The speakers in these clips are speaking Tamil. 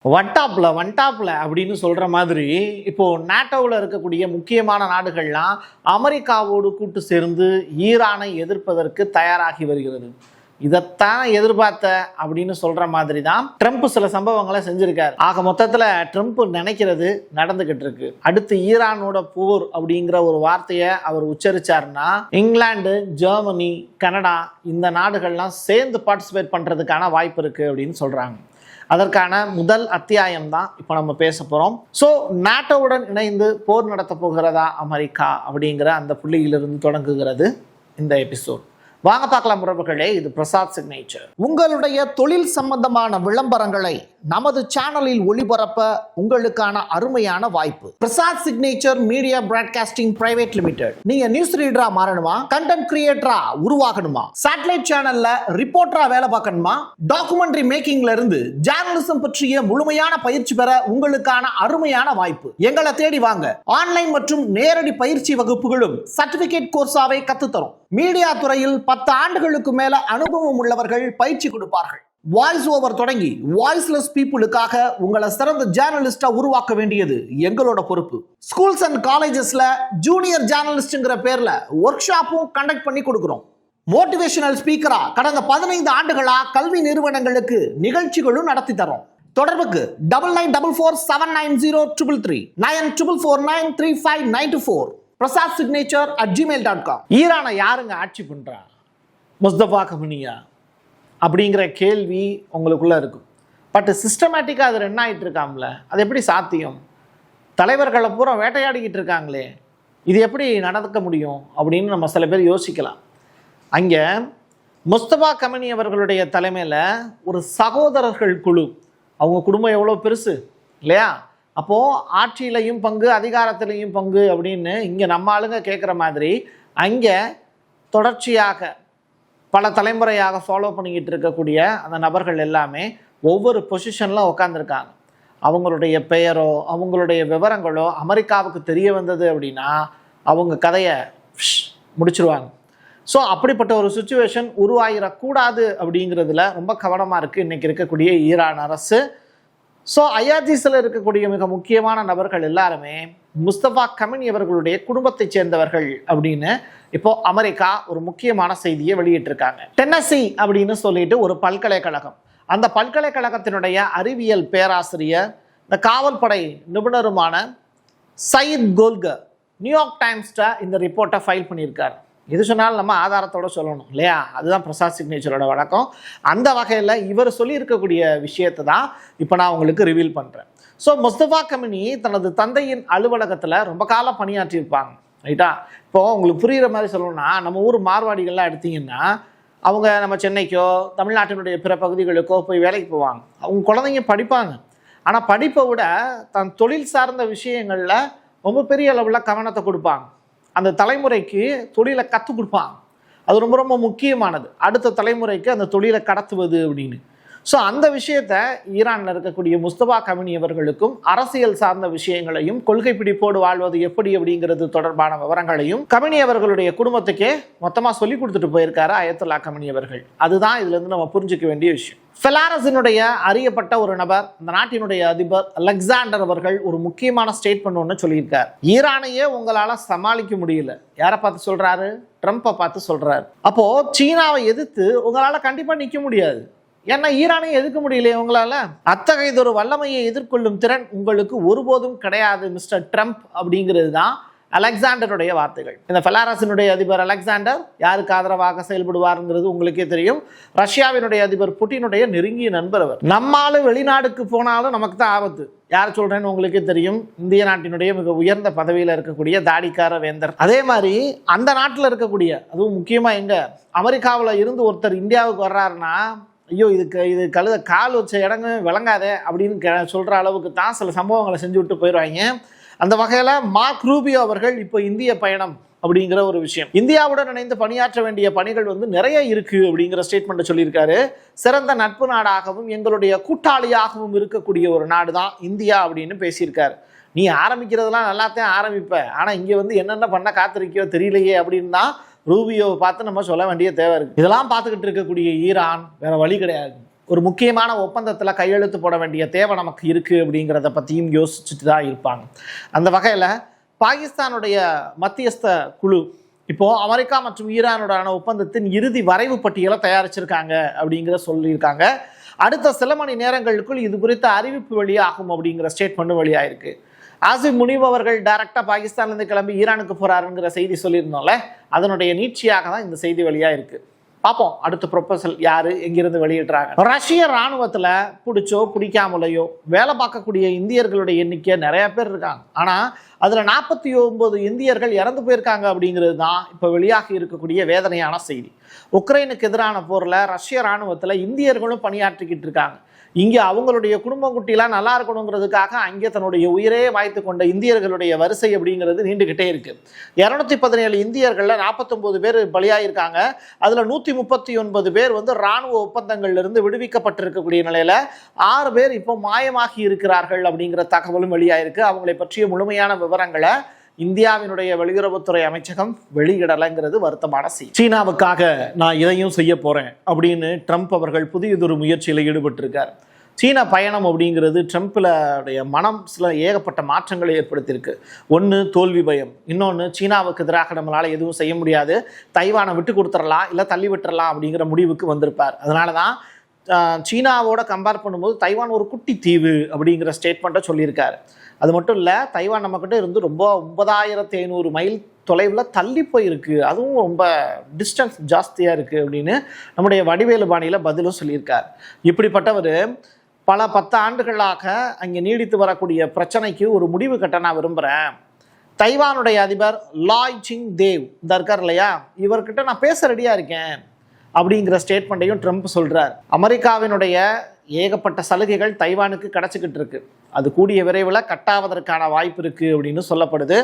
வண்டாப்ல அப்படின்னு சொல்ற மாதிரி இப்போ நாட்டோவில் இருக்கக்கூடிய முக்கியமான நாடுகள்லாம் அமெரிக்காவோடு கூட்டு சேர்ந்து ஈரானை எதிர்ப்பதற்கு தயாராகி வருகிறது. இதைத்தான் எதிர்பார்த்த அப்படின்னு சொல்ற மாதிரி தான் ட்ரம்ப் சில சம்பவங்களை செஞ்சிருக்காரு. ஆக மொத்தத்துல ட்ரம்ப் நினைக்கிறது நடந்துகிட்டு இருக்கு. அடுத்து ஈரானோட போர் அப்படிங்கிற ஒரு வார்த்தையை அவர் உச்சரிச்சாருன்னா இங்கிலாந்து, ஜெர்மனி, கனடா இந்த நாடுகள்லாம் சேர்ந்து பார்ட்டிசிபேட் பண்றதுக்கான வாய்ப்பு இருக்கு அப்படின்னு சொல்றாங்க. அதற்கான முதல் அத்தியாயம் தான் இப்போ நம்ம பேச போகிறோம். ஸோ நாட்டோவுடன் இணைந்து போர் நடத்த போகிறதா அமெரிக்கா அப்படிங்கிற அந்த புள்ளியிலிருந்து தொடங்குகிறது இந்த எபிசோட். வாங்க பார்க்கலாம் உறவுகளே. இது பிரசாத் சிக்னேச்சர். உங்களுடைய தொழில் சம்பந்தமான விளம்பரங்களை நமது சேனலில் ஒளிபரப்ப உங்களுக்கான அருமையான வாய்ப்பு. Prasad signature media broadcasting private limited. நீங்க நியூஸ் ரீடரா மாறணுமா, கண்டென்ட் கிரியேட்டரா உருவாகணுமா, சேட்டலைட் சேனல்ல ரிப்போர்ட்டரா வேலை பார்க்கணுமா, டாக்குமெண்ட்ரி மேக்கிங்ல இருந்து ஜேர்னலிசம் பற்றிய முழுமையான பயிற்சி பெற உங்களுக்கான அருமையான வாய்ப்பு. எங்களை தேடி வாங்க. ஆன்லைன் மற்றும் நேரடி பயிற்சி வகுப்புகளும் சர்டிபிகேட் கோர்ஸாவே கத்துத்தரும். மீடியா துறையில் 10 ஆண்டுகளுக்கு மேல அனுபவம் உள்ளவர்கள் பயிற்சி கொடுப்பார்கள். வாய்ஸ் ஓவர் தொடங்கி வாய்ஸ்லெஸ் பீப்புளுக்காக உங்களை சிறந்த ஜேர்னலிஸ்டா உருவாக்க வேண்டியது எங்களோட பொறுப்பு. ஸ்கூல்ஸ் அண்ட் காலேஜஸ்ல ஜூனியர் ஜேர்னலிஸ்ட்ங்கிற பேர்ல ஒர்க் ஷாப்பும் கண்டக்ட் பண்ணி கொடுக்கிறோம். மோட்டிவேஷனல் ஸ்பீக்கரா கடந்த 15 ஆண்டுகளா கல்வி நிறுவனங்களுக்கு நிகழ்ச்சிகளும் நடத்தி தரோம். தொடர்புக்கு 9944790333 94493594 prasadsignature@gmail.com. ஈரானை யாருங்க ஆட்சி பண்றா? முஸ்தபா கமனியா அப்படிங்கிற கேள்வி உங்களுக்குள்ள இருக்கும். பட் சிஸ்டமேட்டிக்காக அது ரன் ஆகிட்டு இருக்காம்ல, அது எப்படி சாத்தியம்? தலைவர்களை பூரா வேட்டையாடிக்கிட்டு இருக்காங்களே, இது எப்படி நடக்க முடியும் அப்படின்னு நம்ம சில பேர் யோசிக்கலாம். அங்கே முஸ்தபா கமனி அவர்களுடைய தலைமையில் ஒரு சகோதரர்கள் குழு, அவங்க குடும்பம் எவ்வளோ பெருசு இல்லையா? அப்போது ஆட்சியிலையும் பங்கு, அதிகாரத்திலையும் பங்கு அப்படின்னு இங்கே நம்ம ஆளுங்க கேட்குற மாதிரி அங்கே தொடர்ச்சியாக பல தலைமுறையாக ஃபாலோ பண்ணிக்கிட்டு இருக்கக்கூடிய அந்த நபர்கள் எல்லாமே ஒவ்வொரு பொசிஷனில் உட்காந்துருக்காங்க. அவங்களுடைய பெயரோ அவங்களுடைய விவரங்களோ அமெரிக்காவுக்கு தெரிய வந்தது அப்படின்னா அவங்க கதையை முடிச்சிருவாங்க. ஸோ அப்படிப்பட்ட ஒரு சுச்சுவேஷன் உருவாகிடக்கூடாது அப்படிங்கிறதுல ரொம்ப கவனமாக இருக்குது இன்றைக்கி இருக்கக்கூடிய ஈரான் அரசு. ஸோ ஐஆர்ஜிஸில் இருக்கக்கூடிய மிக முக்கியமான நபர்கள் எல்லாருமே முஸ்தபா கமனி அவர்களுடைய குடும்பத்தை சேர்ந்தவர்கள் அப்படின்னு இப்போ அமெரிக்கா ஒரு முக்கியமான செய்தியை வெளியிட்டிருக்காங்க. டென்னசி அப்படின்னு சொல்லிட்டு ஒரு பல்கலைக்கழகம், அந்த பல்கலைக்கழகத்தினுடைய அறிவியல் பேராசிரியர், இந்த காவல்படை நிபுணருமான சயீத் கோல்கர் நியூயார்க் டைம்ஸ்ட இந்த ரிப்போர்ட்டை ஃபைல் பண்ணியிருக்காரு. எது சொன்னாலும் நம்ம ஆதாரத்தோடு சொல்லணும் இல்லையா? அதுதான் பிரசாத் சிக்னேச்சரோட வழக்கம். அந்த வகையில் இவர் சொல்லியிருக்கக்கூடிய விஷயத்தை தான் இப்போ நான் உங்களுக்கு ரிவீல் பண்ணுறேன். ஸோ முஸ்தபா கமனி தனது தந்தையின் அலுவலகத்தில் ரொம்ப காலம் பணியாற்றியிருப்பாங்க ரைட்டா? இப்போது உங்களுக்கு புரிகிற மாதிரி சொல்லணும்னா, நம்ம ஊர் மார்வாடிகள்லாம் எடுத்திங்கன்னா அவங்க நம்ம சென்னைக்கோ தமிழ்நாட்டினுடைய பிற பகுதிகளுக்கோ போய் வேலைக்கு போவாங்க. அவங்க குழந்தைங்க படிப்பாங்க. ஆனால் படிப்பை விட தன் தொழில் சார்ந்த விஷயங்களில் ரொம்ப பெரிய அளவில் கவனத்தை கொடுப்பாங்க. அந்த தலைமுறைக்கு தொழிலை கற்றுக் கொடுப்பாங்க. அது ரொம்ப ரொம்ப முக்கியமானது, அடுத்த தலைமுறைக்கு அந்த தொழிலை கடத்துவது அப்படின்னு. ஸோ அந்த விஷயத்தை ஈரானில் இருக்கக்கூடிய முஸ்தபா கமனி அவர்களுக்கும் அரசியல் சார்ந்த விஷயங்களையும் கொள்கை பிடிப்போடு வாழ்வது எப்படி அப்படிங்கிறது தொடர்பான விவரங்களையும் கமனி அவர்களுடைய குடும்பத்துக்கே மொத்தமாக சொல்லி கொடுத்துட்டு போயிருக்காரு அயத்துல்லா கமனி அவர்கள். அதுதான் இதுலேருந்து நம்ம புரிஞ்சுக்க வேண்டிய விஷயம். பெலாரஸினுடைய அறியப்பட்ட ஒரு நபர், இந்த நாட்டினுடைய அதிபர் அலெக்சாண்டர் அவர்கள் ஒரு முக்கியமான ஸ்டேட்மெண்ட் ஒன்று சொல்லியிருக்கார். ஈரானையே உங்களால் சமாளிக்க முடியல. யாரை பார்த்து சொல்றாரு? ட்ரம்ப்பை பார்த்து சொல்றாரு. அப்போ சீனாவை எதிர்த்து உங்களால் கண்டிப்பாக நிற்க முடியாது. ஏன்னா ஈரானை எதிர்க்க முடியலையே உங்களால. அத்தகையதொரு வல்லமையை எதிர்கொள்ளும் திறன் உங்களுக்கு ஒருபோதும் கிடையாது மிஸ்டர் ட்ரம்ப் அப்படிங்கிறது தான் அலெக்சாண்டருடைய வார்த்தைகள். இந்த பெலாரஸினுடைய அதிபர் அலெக்சாண்டர் யாருக்கு ஆதரவாக செயல்படுவாருங்கிறது உங்களுக்கே தெரியும். ரஷ்யாவினுடைய அதிபர் புட்டினுடைய நெருங்கிய நண்பர் அவர். நம்மாலும் வெளிநாடுக்கு போனாலும் நமக்கு தான் ஆபத்து. யார் சொல்றேன்னு உங்களுக்கே தெரியும். இந்திய நாட்டினுடைய மிக உயர்ந்த பதவியில் இருக்கக்கூடிய தாடிக்கார வேந்தர். அதே மாதிரி அந்த நாட்டில் இருக்கக்கூடிய, அதுவும் முக்கியமாக எங்க அமெரிக்காவில் இருந்து ஒருத்தர் இந்தியாவுக்கு வர்றாருன்னா, ஐயோ இது கழுத கால் வச்ச இடங்க விளங்காதே அப்படின்னு சொல்கிற அளவுக்கு தான் சில சம்பவங்களை செஞ்சு விட்டு போயிடுவாங்க. அந்த வகையில் மார்க் ரூபியோ அவர்கள் இப்போ இந்திய பயணம் அப்படிங்கிற ஒரு விஷயம், இந்தியாவுடன் இணைந்து பணியாற்ற வேண்டிய பணிகள் நிறைய இருக்குது அப்படிங்கிற ஸ்டேட்மெண்ட்டை சொல்லியிருக்காரு. சிறந்த நட்பு நாடாகவும் எங்களுடைய கூட்டாளியாகவும் இருக்கக்கூடிய ஒரு நாடு தான் இந்தியா அப்படின்னு பேசியிருக்காரு. நீ ஆரம்பிக்கிறதுலாம் நல்லாத்தான் ஆரம்பிப்ப, ஆனால் இங்கே என்னென்ன பண்ண காத்திருக்கியோ தெரியலையே அப்படின்னு தான் ரூபியோவை பார்த்து நம்ம சொல்ல வேண்டிய தேவை இருக்குது. இதெல்லாம் பார்த்துக்கிட்டு இருக்கக்கூடிய ஈரான் வேற வழி கிடையாது. ஒரு முக்கியமான ஒப்பந்தத்தில் கையெழுத்து போட வேண்டிய தேவை நமக்கு இருக்குது அப்படிங்கிறத பற்றியும் யோசிச்சுட்டு தான் இருப்பாங்க. அந்த வகையில் பாகிஸ்தானுடைய மத்தியஸ்த குழு இப்போது அமெரிக்கா மற்றும் ஈரானுடான ஒப்பந்தத்தின் இறுதி வரைவு பட்டியலை தயாரிச்சிருக்காங்க அப்படிங்கிற சொல்லியிருக்காங்க. அடுத்த சில மணி நேரங்களுக்குள் இது குறித்த அறிவிப்பு வெளியாகும் அப்படிங்கிற ஸ்டேட்மெண்ட்டும் வெளியாயிருக்கு. ஆசிப் முனிப் அவர்கள் டைரக்டாக பாகிஸ்தான்லேருந்து கிளம்பி ஈரானுக்கு போகிறாருங்கிற செய்தி சொல்லியிருந்தோம்ல, அதனுடைய நீட்சியாக தான் இந்த செய்தி வெளியாயிருக்கு. பார்ப்போம் அடுத்த ப்ரொபோசல் யாரு எங்கிருந்து வெளியிடுறாங்க. ரஷ்ய இராணுவத்தில் பிடிச்சோ பிடிக்காமலையோ வேலை பார்க்கக்கூடிய இந்தியர்களுடைய எண்ணிக்கை நிறைய பேர் இருக்காங்க. ஆனால் அதில் 49 இந்தியர்கள் இறந்து போயிருக்காங்க அப்படிங்கிறது தான் இப்போ வெளியாகி இருக்கக்கூடிய வேதனையான செய்தி. உக்ரைனுக்கு எதிரான போரில் ரஷ்ய இராணுவத்தில் இந்தியர்களும் பணியாற்றிக்கிட்டு இருக்காங்க. இங்கே அவங்களுடைய குடும்பம் குட்டிலாம் நல்லா இருக்கணுங்கிறதுக்காக அங்கே தன்னுடைய உயிரே வாய்த்து கொண்ட இந்தியர்களுடைய வரிசை அப்படிங்கிறது நீண்டுகிட்டே இருக்கு. 217 இந்தியர்களில் 49 பேர் பலியாயிருக்காங்க. அதில் 139 பேர் இராணுவ ஒப்பந்தங்கள்லேருந்து விடுவிக்கப்பட்டிருக்கக்கூடிய நிலையில் 6 பேர் இப்போ மாயமாகி இருக்கிறார்கள் அப்படிங்கிற தகவலும் வெளியாயிருக்கு. அவங்களை பற்றிய முழுமையான விவரங்களை இந்தியாவினுடைய வெளியுறவுத்துறை அமைச்சகம் வெளியிடலைங்கிறது வருத்தமான செய்தி. சீனாவுக்காக நான் இதையும் செய்ய போறேன் அப்படின்னு ட்ரம்ப் அவர்கள் புதியதொரு முயற்சியில் ஈடுபட்டிருக்கார். சீனா பயணம் அப்படிங்கிறது ட்ரம்ப்லுடைய மனம் சில ஏகப்பட்ட மாற்றங்களை ஏற்படுத்தியிருக்கு. ஒன்று தோல்வி பயம், இன்னொன்று சீனாவுக்கு எதிராக நம்மளால் எதுவும் செய்ய முடியாது, தைவானை விட்டு கொடுத்துடலாம் இல்லை தள்ளி விட்டுறலாம் அப்படிங்கிற முடிவுக்கு வந்திருப்பார். அதனால தான் சீனாவோட கம்பேர் பண்ணும்போது தைவான் ஒரு குட்டி தீவு அப்படிங்கிற ஸ்டேட்மெண்ட்டை சொல்லியிருக்காரு. அது மட்டும் இல்லை, தைவான் நம்மக்கிட்ட இருந்து ரொம்ப 9500 மைல் தொலைவில் தள்ளி போயிருக்கு, அதுவும் ரொம்ப டிஸ்டன்ஸ் ஜாஸ்தியாக இருக்குது அப்படின்னு நம்முடைய வடிவேலு பாணியில் பதிலும் சொல்லியிருக்கார். இப்படிப்பட்டவர் பல 10 ஆண்டுகளாக அங்கே நீடித்து வரக்கூடிய பிரச்சனைக்கு ஒரு முடிவு கட்ட நான் விரும்புகிறேன். தைவானுடைய அதிபர் லாய் சிங் தேவ் இந்த இருக்கார் இல்லையா, இவர்கிட்ட நான் பேச ரெடியாக இருக்கேன் அப்படிங்கிற ஸ்டேட்மெண்ட்டையும் ட்ரம்ப் சொல்கிறார். அமெரிக்காவினுடைய ஏகப்பட்ட சலுகைகள் தைவானுக்கு கிடச்சிக்கிட்டு இருக்கு, அது கூடிய விரைவில் கட்டாவதற்கான வாய்ப்பு இருக்குது அப்படின்னு சொல்லப்படுது.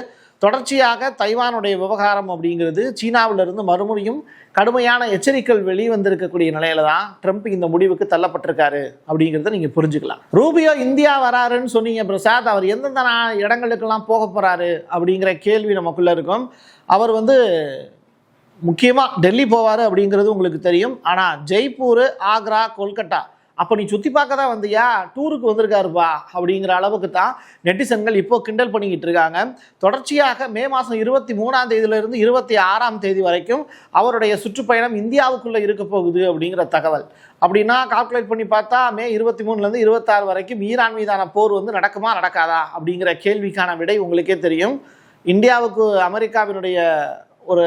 தொடர்ச்சியாக தைவானுடைய விவகாரம் அப்படிங்கிறது சீனாவிலிருந்து மறுபடியும் கடுமையான எச்சரிக்கைகள் வெளிவந்திருக்கக்கூடிய நிலையில தான் ட்ரம்ப் இந்த முடிவுக்கு தள்ளப்பட்டிருக்காரு அப்படிங்கிறத நீங்கள் புரிஞ்சுக்கலாம். ரூபியோ இந்தியா வராருன்னு சொன்னீங்க பிரசாத், அவர் எந்தெந்த இடங்களுக்கெல்லாம் போக போகிறாரு அப்படிங்கிற கேள்வி நமக்குள்ளே இருக்கும். அவர் முக்கியமாக டெல்லி போவார் அப்படிங்கிறது உங்களுக்கு தெரியும். ஆனால் ஜெய்ப்பூர், ஆக்ரா, கொல்கட்டா அப்போ நீ சுற்றி பார்க்க தான் வந்தியா, டூருக்கு வந்திருக்காருப்பா அப்படிங்கிற அளவுக்கு தான் நெட்டிசன்கள் இப்போ கிண்டல் பண்ணிக்கிட்டு இருக்காங்க. தொடர்ச்சியாக மே மாதம் 23ஆம் தேதியிலிருந்து 26ஆம் தேதி வரைக்கும் அவருடைய சுற்றுப்பயணம் இந்தியாவுக்குள்ளே இருக்க போகுது அப்படிங்கிற தகவல். அப்படின்னா கால்குலேட் பண்ணி பார்த்தா மே 23லேருந்து 26 வரைக்கும் ஈரான் மீதான போர் நடக்குமா நடக்காதா அப்படிங்கிற கேள்விக்கான விடை உங்களுக்கே தெரியும். இந்தியாவுக்கு அமெரிக்காவினுடைய ஒரு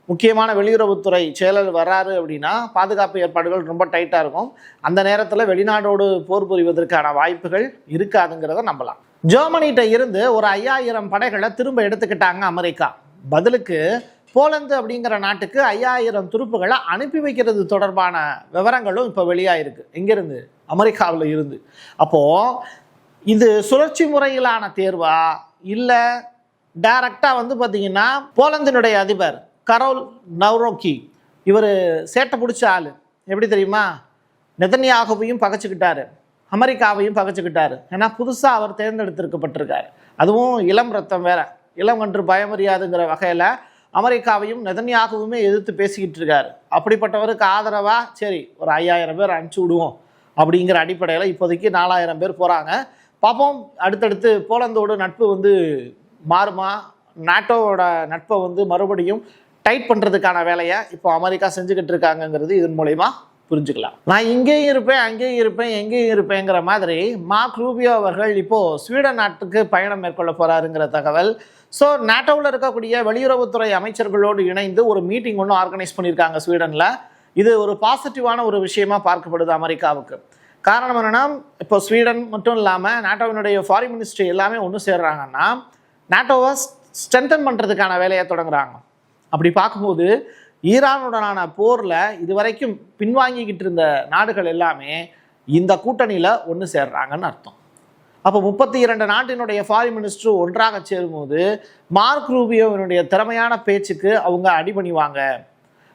முக்கியமான வெளியுறவுத்துறை செயலர் வராரு அப்படின்னா பாதுகாப்பு ஏற்பாடுகள் ரொம்ப டைட்டாக இருக்கும். அந்த நேரத்தில் வெளிநாடோடு போர் புரிவதற்கான வாய்ப்புகள் இருக்காதுங்கிறத நம்பலாம். ஜெர்மனிகிட்ட இருந்து ஒரு 5000 படைகளை திரும்ப எடுத்துக்கிட்டாங்க அமெரிக்கா. பதிலுக்கு போலந்து அப்படிங்கிற நாட்டுக்கு 5000 துருப்புகளை அனுப்பி வைக்கிறது தொடர்பான விவரங்களும் இப்போ வெளியாயிருக்கு. எங்கேருந்து? அமெரிக்காவில் இருந்து. அப்போது இது சுழற்சி முறையிலான தேர்வா இல்லை டைரக்டாக பார்த்தீங்கன்னா போலந்தினுடைய அதிபர் கரோல் நவ்ரோக்கி இவர் சேட்டை பிடிச்ச ஆள். எப்படி தெரியுமா? நெதன்யாகுவையும் பகைச்சிக்கிட்டாரு, அமெரிக்காவையும் பகைச்சிக்கிட்டாரு. ஏன்னா புதுசாக அவர் தேர்ந்தெடுத்திருக்கப்பட்டிருக்காரு. அதுவும் இளம் ரத்தம் வேற, இளம் கன்று பயமறியாதுங்கிற வகையில் அமெரிக்காவையும் நெதன்யாகுவுமே எதிர்த்து பேசிக்கிட்டு இருக்காரு. அப்படிப்பட்டவருக்கு ஆதரவாக சரி ஒரு 5000 பேர் அனுப்பிச்சி விடுவோம் அப்படிங்கிற அடிப்படையில் இப்போதைக்கு 4000 பேர் போகிறாங்க. பார்ப்போம் அடுத்தடுத்து போலந்தோடு நட்பு மாறுமா, நாட்டோவோட நட்பை மறுபடியும் டைட் பண்ணுறதுக்கான வேலையை இப்போ அமெரிக்கா செஞ்சுக்கிட்டு இருக்காங்கங்கிறது இதன் மூலயமா புரிஞ்சுக்கலாம். நான் இங்கேயும் இருப்பேன் அங்கேயும் இருப்பேன் எங்கேயும் இருப்பேங்கிற மாதிரி மார்க் ரூபியோ அவர்கள் இப்போது ஸ்வீடன் நாட்டுக்கு பயணம் மேற்கொள்ள போகிறாருங்கிற தகவல். ஸோ நாட்டோவில் இருக்கக்கூடிய வெளியுறவுத்துறை அமைச்சர்களோடு இணைந்து ஒரு மீட்டிங் ஒன்று ஆர்கனைஸ் பண்ணியிருக்காங்க ஸ்வீடனில். இது ஒரு பாசிட்டிவான ஒரு விஷயமா பார்க்கப்படுது அமெரிக்காவுக்கு. காரணம் என்னென்னா, இப்போ ஸ்வீடன் மட்டும் இல்லாமல் நாட்டோவினுடைய ஃபாரின் மினிஸ்ட்ரி எல்லாமே ஒன்று சேர்றாங்கன்னா நாட்டோவை ஸ்ட்ரென்தன் பண்ணுறதுக்கான வேலையை தொடங்குறாங்க. அப்படி பார்க்கும்போது ஈரானுடனான போரில் இதுவரைக்கும் பின்வாங்கிக்கிட்டு இருந்த நாடுகள் எல்லாமே இந்த கூட்டணியில் ஒன்று சேர்றாங்கன்னு அர்த்தம். அப்போ 32 நாட்டினுடைய ஃபாரின் மினிஸ்டர் ஒன்றாக சேரும்போது மார்க் ரூபியோவினுடைய திறமையான பேச்சுக்கு அவங்க அடிபணிவாங்க.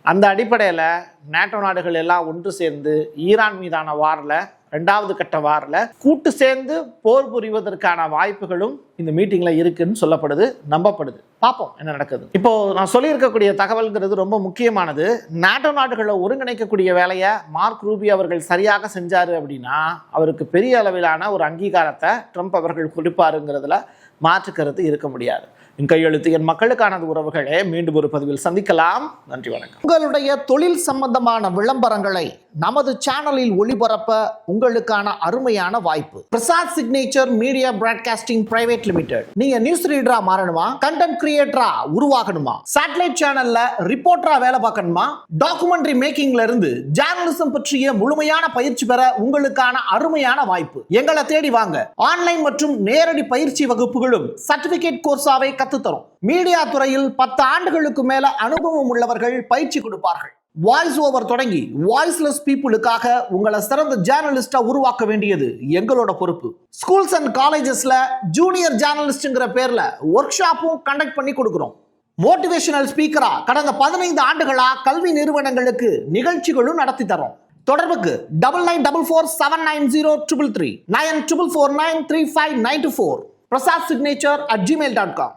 அந்த அடிப்படையில் நேட்டோ நாடுகள் எல்லாம் ஒன்று சேர்ந்து ஈரான் மீதான வாரில் 2வது கட்ட வாரில் கூட்டு சேர்ந்து போர் புரிவதற்கான வாய்ப்புகளும் இந்த மீட்டிங்கில் இருக்குன்னு சொல்லப்படுது, நம்பப்படுது. பார்ப்போம் என்ன நடக்குது. இப்போ நான் சொல்லியிருக்கக்கூடிய தகவல்ங்கிறது ரொம்ப முக்கியமானது. நாட்டோ நாடுகளை ஒருங்கிணைக்கக்கூடிய வேலையை மார்க் ரூபியோ அவர்கள் சரியாக செஞ்சாரு அப்படின்னா அவருக்கு பெரிய அளவிலான ஒரு அங்கீகாரத்தை ட்ரம்ப் அவர்கள் கொடுப்பாருங்கிறதுல மாற்றுக்கருத்து இருக்க முடியாது. என் கையெழுத்து என் மக்களுக்கானது உறவுகளே. மீண்டும் ஒரு பதிவில் சந்திக்கலாம். நன்றி, வணக்கம். உங்களுடைய தொழில் சம்பந்தமான விளம்பரங்களை நமது சேனலில் ஒளிபரப்ப உங்களுக்கான அருமையான வாய்ப்பு. Prasad signature media broadcasting private limited. நீங்க நியூஸ் ரீடரா மாறணுமா, கண்டென்ட் கிரியேட்டரா உருவாகணுமா, சேட்டலைட் சேனல்ல ரிப்போர்ட்டரா வேலை பார்க்கணுமா, டாக்குமெண்ட்ரி மேக்கிங்ல இருந்து ஜேர்னலிசம் பற்றிய முழுமையான பயிற்சி பெற உங்களுக்கான அருமையான வாய்ப்பு. எங்களை தேடி வாங்க. ஆன்லைன் மற்றும் நேரடி பயிற்சி வகுப்புகளும் சர்டிபிகேட் கோர்ஸாவை கத்துத்தரும். மீடியா துறையில் 10 ஆண்டுகளுக்கு மேல அனுபவம் உள்ளவர்கள் பயிற்சி கொடுப்பார்கள். வாய்ஸ் ஓவர் தொடங்கி வாய்ஸ்லெஸ் பீப்புளுக்காக உங்களை சிறந்த ஜேர்னலிஸ்டா உருவாக்க வேண்டியது எங்களோட பொறுப்பு. ஸ்கூல்ஸ் அண்ட் காலேஜஸ்ல ஜூனியர் ஜேர்னலிஸ்ட்ங்கிற பேர்ல ஒர்க் ஷாப்பும் கண்டக்ட் பண்ணி கொடுக்கிறோம். மோட்டிவேஷனல் ஸ்பீக்கரா கடந்த 15 ஆண்டுகளா கல்வி நிறுவனங்களுக்கு நிகழ்ச்சிகளும் நடத்தி தரோம். தொடர்புக்கு 9944790333 94493594 prasadsignature@gmail.com.